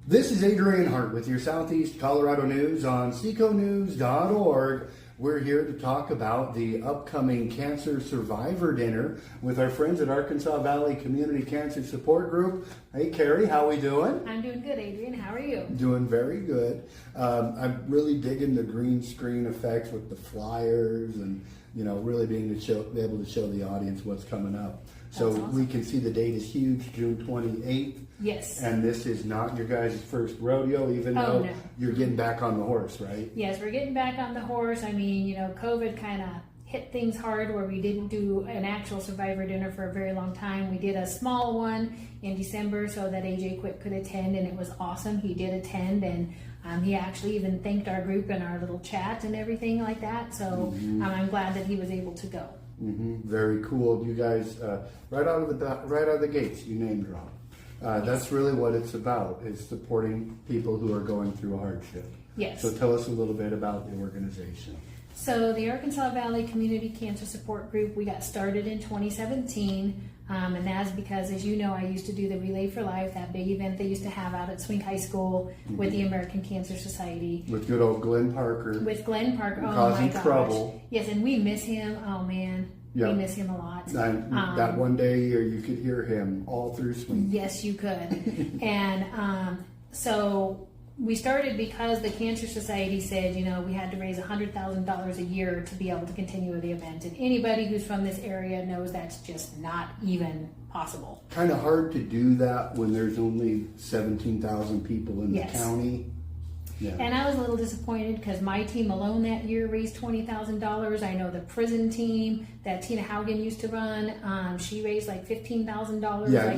This is Adrian Hart with your Southeast Colorado News on seconews.org. We're here to talk about the upcoming Cancer Survivor Dinner with our friends at Arkansas Valley Community Cancer Support Group. Hey, Carrie, how we doing? I'm doing good, Adrian. How are you? Doing very good. I'm really digging the green screen effects with the flyers and, really being able to show the audience what's coming up. So That's awesome. We can see the date is huge, June 28th. Yes. And this is not your guys' first rodeo, even though no. You're getting back on the horse, right? Yes, we're getting back on the horse. I mean, COVID kind of hit things hard where we didn't do an actual Survivor dinner for a very long time. We did a small one in December so that AJ Quick could attend, and it was awesome. He did attend, and he actually even thanked our group in our little chat and everything like that. So I'm glad that he was able to go. Very cool. You guys, right out of the gates, you name drop. That's really what it's about, is supporting people who are going through a hardship. Yes. So tell us a little bit about the organization. So the Arkansas Valley Community Cancer Support Group, we got started in 2017, and that's because, as you know, I used to do the Relay for Life, that big event they used to have out at Swink High School with the American Cancer Society. With good old Glenn Parker. With Glenn Parker, oh causing my gosh. trouble. Yes, and we miss him, oh man. Yep. We miss him a lot. That one day you could hear him all through Swink. Yes, you could. And so we started because the Cancer Society said, we had to raise $100,000 a year to be able to continue with the event. And anybody who's from this area knows that's just not even possible. Kind of hard to do that when there's only 17,000 people in the county. Yeah. And I was a little disappointed because my team alone that year raised $20,000. I know the prison team that Tina Haugen used to run, she raised like $15,000. Yeah,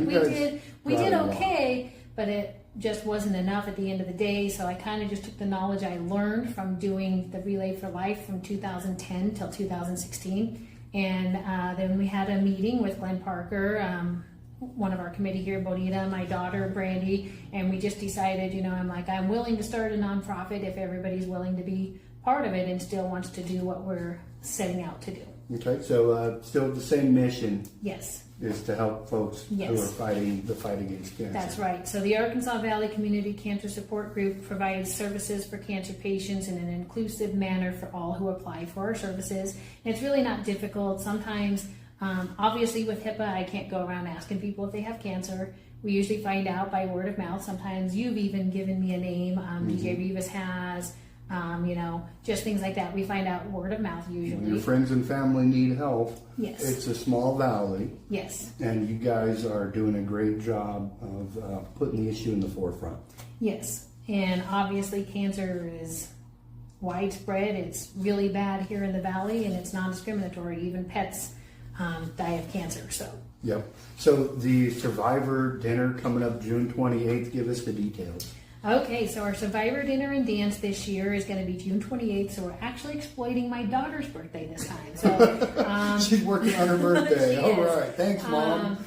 we did okay, but it just wasn't enough at the end of the day. So I kind of just took the knowledge I learned from doing the Relay for Life from 2010 till 2016, and then we had a meeting with Glenn Parker. One of our committee here, Bonita, my daughter, Brandy, and we just decided, I'm willing to start a nonprofit if everybody's willing to be part of it and still wants to do what we're setting out to do. Okay, so still the same mission. Yes. Is to help folks who are fighting the fight against cancer. That's right. So the Arkansas Valley Community Cancer Support Group provides services for cancer patients in an inclusive manner for all who apply for our services. And it's really not difficult. Sometimes, obviously with HIPAA, I can't go around asking people if they have cancer. We usually find out by word of mouth. Sometimes you've even given me a name. DJ Rivas has, just things like that. We find out word of mouth usually. When your friends and family need help. Yes. It's a small valley. Yes. And you guys are doing a great job of putting the issue in the forefront. Yes. And obviously cancer is widespread. It's really bad here in the valley, and it's non-discriminatory. Even pets die of cancer. Yep. So the Survivor Dinner coming up June 28th. Give us the details. Okay, so our Survivor Dinner and Dance this year is going to be June 28th, so we're actually exploiting my daughter's birthday this time. So she's working on her birthday. All is. right, thanks, Mom.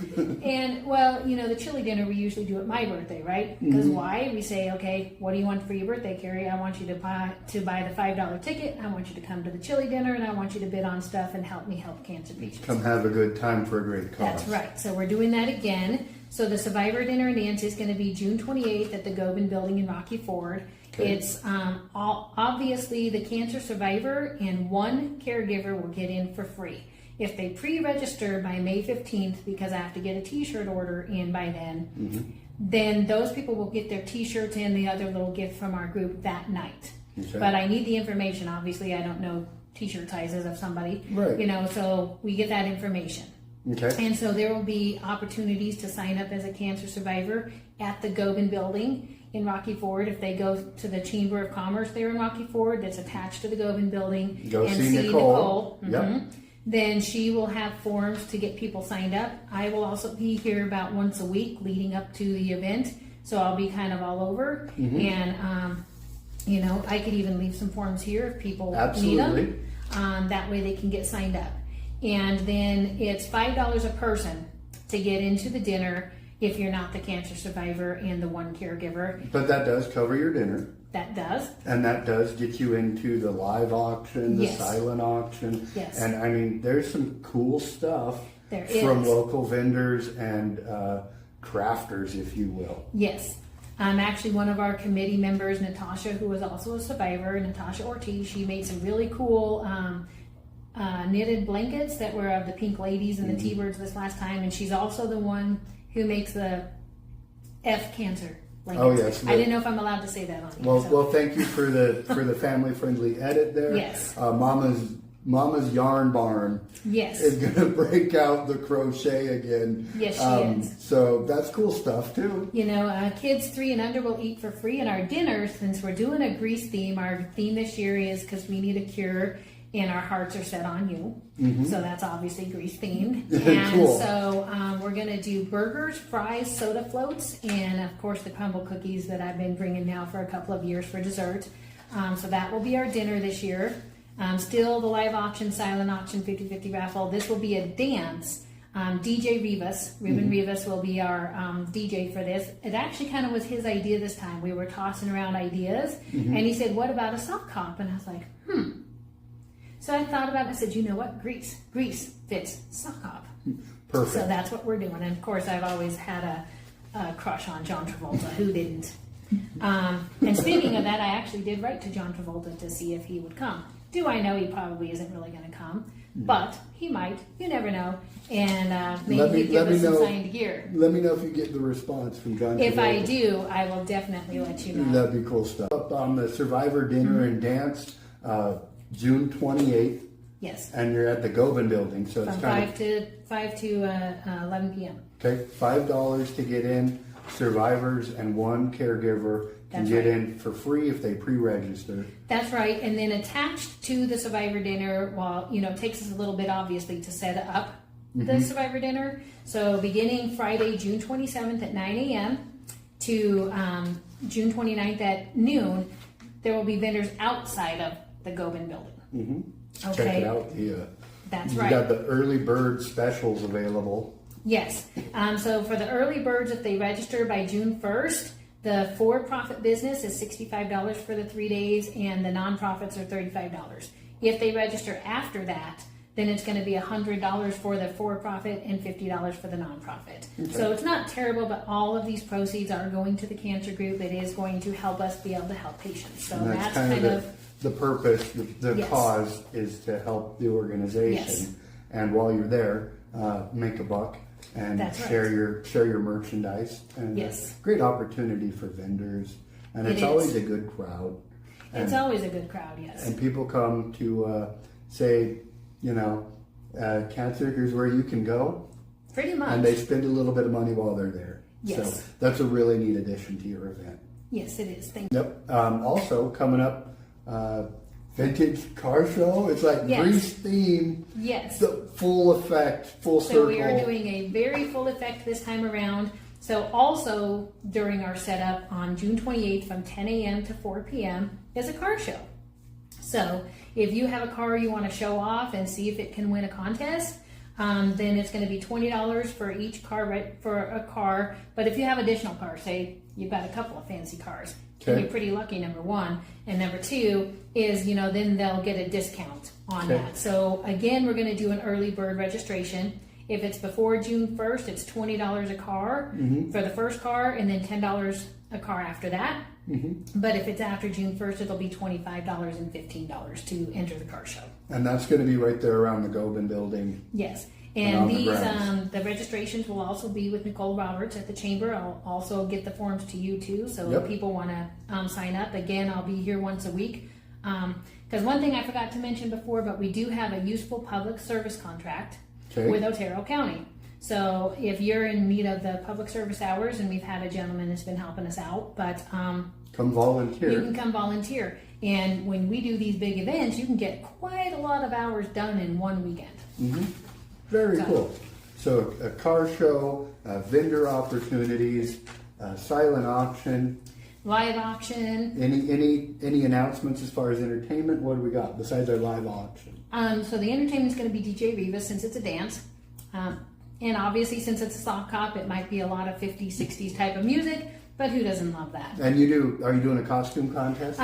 And, well, the chili dinner we usually do at my birthday, right? Because why? We say, okay, what do you want for your birthday, Carrie? I want you to buy the $5 ticket. I want you to come to the chili dinner, and I want you to bid on stuff and help me help cancer patients. Come have a good time for a great cause. That's right. So we're doing that again. So the Survivor Dinner and Dance is going to be June 28th at the Gobin Building in Rocky Ford. Okay. It's obviously the cancer survivor and one caregiver will get in for free. If they pre-register by May 15th, because I have to get a t-shirt order in by then, then those people will get their t-shirts and the other little gift from our group that night. Okay. But I need the information. Obviously, I don't know t-shirt sizes of somebody, right. So we get that information. Okay. And so there will be opportunities to sign up as a cancer survivor at the Gobin Building in Rocky Ford. If they go to the Chamber of Commerce there in Rocky Ford, that's attached to the Gobin Building, go and see Nicole. Yep. Then she will have forms to get people signed up. I will also be here about once a week leading up to the event, so I'll be kind of all over. And I could even leave some forms here if people need them. That way they can get signed up. And then it's $5 a person to get into the dinner if you're not the cancer survivor and the one caregiver. But that does cover your dinner. That does. And that does get you into the live auction, the silent auction. Yes. And I mean, there's some cool stuff from local vendors and crafters, if you will. Yes. Actually, one of our committee members, Natasha, who was also a survivor, Natasha Ortiz, she made some really cool knitted blankets that were of the pink ladies and the T-birds this last time, and she's also the one who makes the F cancer blankets. Oh yes. I didn't know if I'm allowed to say that on here. Well, thank you for the family friendly edit there. Yes. Mama's Yarn Barn. Yes. Is gonna break out the crochet again. Yes, she is. So that's cool stuff too. You know, kids 3 and under will eat for free, and our dinner, since we're doing a Grease theme, our theme this year is because we need a cure and our hearts are set on you. So that's obviously Grease themed. And Cool. so we're going to do burgers, fries, soda floats, and of course the crumble cookies that I've been bringing now for a couple of years for dessert. So that will be our dinner this year. Still the live auction, silent auction, 50-50 raffle. This will be a dance. DJ Ruben Rivas will be our DJ for this. It actually kind of was his idea this time. We were tossing around ideas, and he said, what about a sock hop? And I was like, So I thought about it. I said, you know what? Grease fits sock hop. Perfect. So that's what we're doing. And of course, I've always had a crush on John Travolta. Who didn't? And speaking of that, I actually did write to John Travolta to see if he would come. Do I know he probably isn't really going to come? But he might. You never know. And maybe he'd give us some signed gear. Let me know if you get the response from John If Travolta. I do, I will definitely let you know. That'd be cool stuff. Up on the Survivor Dinner and Dance, June 28th, Yes. and you're at the Gobin Building, so it's From kind 5 to 11 p.m. okay. $5 to get in. Survivors and one caregiver can That's get right. in for free if they pre-register. That's right. And then attached to the Survivor Dinner, while, it takes us a little bit, obviously, to set up the Survivor Dinner. So beginning Friday, June 27th at 9 a.m. to June 29th at noon, there will be vendors outside of the Gobin Building. Okay. Check it out. That's You right. got the early bird specials available. Yes. So for the early birds, if they register by June 1st, the for-profit business is $65 for the 3 days, and the nonprofits are $35. If they register after that, then it's going to be $100 for the for-profit and $50 for the nonprofit. Okay. So it's not terrible, but all of these proceeds are going to the cancer group. It is going to help us be able to help patients. So And that's kind of the purpose, the Yes. cause is to help the organization. Yes. And while you're there, make a buck and That's right. share your merchandise. And Yes. great opportunity for vendors. And It it's is. always a good crowd. it's always a good crowd, yes. And people come to say, cancer, here's where you can go. Pretty much. And they spend a little bit of money while they're there. Yes. So that's a really neat addition to your event. Yes, it is. Thank Yep. Also coming up, vintage car show. It's like Yes. Grease theme, you. Yes. the full effect, full So circle. we are doing a very full effect this time around. So also during our setup on June 28th from 10 a.m. to 4 p.m. is a car show. So if you have a car you want to show off and see if it can win a contest, then it's going to be $20 for each car, right, for a car. But if you have additional cars, say you've got a couple of fancy cars, Okay. and you're pretty lucky, number one. And number two is, then they'll get a discount on Okay. that. So again, we're going to do an early bird registration. If it's before June 1st, it's $20 a car for the first car, and then $10 a car after that. But if it's after June 1st, it'll be $25 and $15 to enter the car show. And that's going to be right there around the Gobin building. Yes. And on And the these, grounds. the registrations will also be with Nicole Roberts at the chamber. I'll also get the forms to you too. So Yep. if people want to sign up, again, I'll be here once a week. Because one thing I forgot to mention before, but we do have a useful public service contract Okay. with Otero County. So if you're in need of the public service hours, and we've had a gentleman that's been helping us out, but Come volunteer. you can come volunteer. And when we do these big events, you can get quite a lot of hours done in one weekend. Very So- cool. So a car show, vendor opportunities, silent auction. Live auction. Any announcements as far as entertainment? What do we got besides our live auction? So the entertainment's going to be DJ Rivas since it's a dance. And obviously since it's a sock hop, it might be a lot of 50s, 60s type of music, but who doesn't love that? And are you doing a costume contest?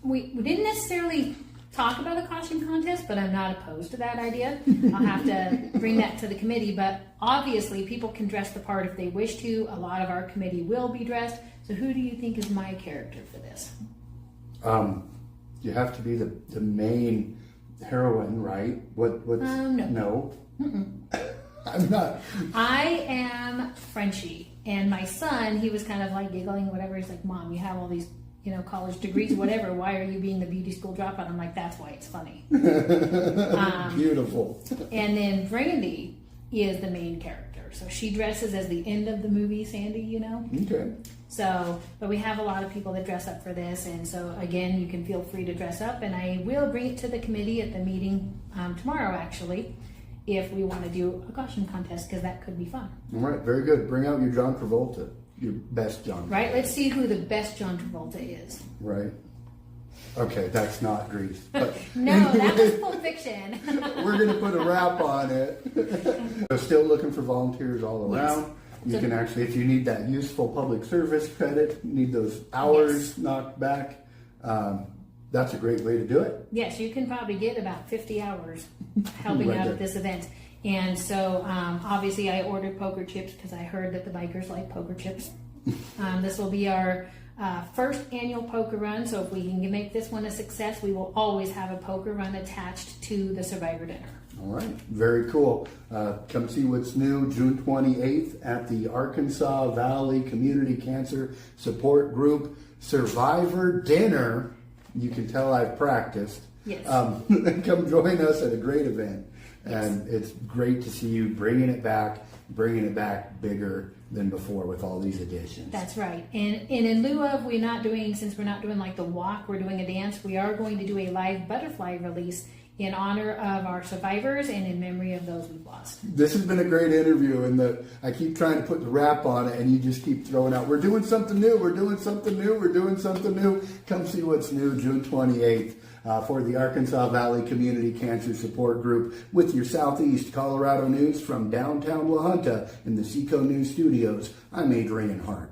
We didn't necessarily talk about a costume contest, but I'm not opposed to that idea. I'll have to bring that to the committee, but obviously people can dress the part if they wish to. A lot of our committee will be dressed, So who do you think is my character for this? You have to be the main heroine, right? No. I'm not. I am Frenchie, and my son, he was kind of like giggling, whatever. He's like, Mom, you have all these, college degrees, whatever. Why are you being the beauty school dropout? I'm like, that's why it's funny. Beautiful. And then Brandy is the main character. So she dresses as the end of the movie, Sandy, Okay. So, but we have a lot of people that dress up for this, and so again, you can feel free to dress up, and I will bring it to the committee at the meeting tomorrow, actually, if we want to do a costume contest, because that could be fun. All right, very good. Bring out your John Travolta, your best John Travolta. Right, let's see who the best John Travolta is. Right. Okay, that's not Grease. But No, that was Pulp Fiction. we're going to put a wrap on it. So still looking for volunteers all around. Yes. You So- can actually, if you need that useful public service credit, need those hours knocked back, that's a great way to do it. Yes, you can probably get about 50 hours helping Right out there. at this event. And so, obviously, I ordered poker chips because I heard that the bikers like poker chips. This will be our first annual poker run, so if we can make this one a success, we will always have a poker run attached to the Survivor Dinner. All right, very cool. Come see what's new June 28th at the Arkansas Valley Community Cancer Support Group Survivor Dinner. You can tell I've practiced. Yes. Come join us at a great event. And it's great to see you bringing it back bigger than before with all these additions. That's right. And in lieu of, since we're not doing like the walk, we're doing a dance, we are going to do a live butterfly release in honor of our survivors and in memory of those we've lost. This has been a great interview, and I keep trying to put the wrap on it, and you just keep throwing out, we're doing something new, we're doing something new, we're doing something new. Come see what's new June 28th for the Arkansas Valley Community Cancer Support Group with your Southeast Colorado news from downtown La Junta in the Seco News Studios. I'm Adrian Hart.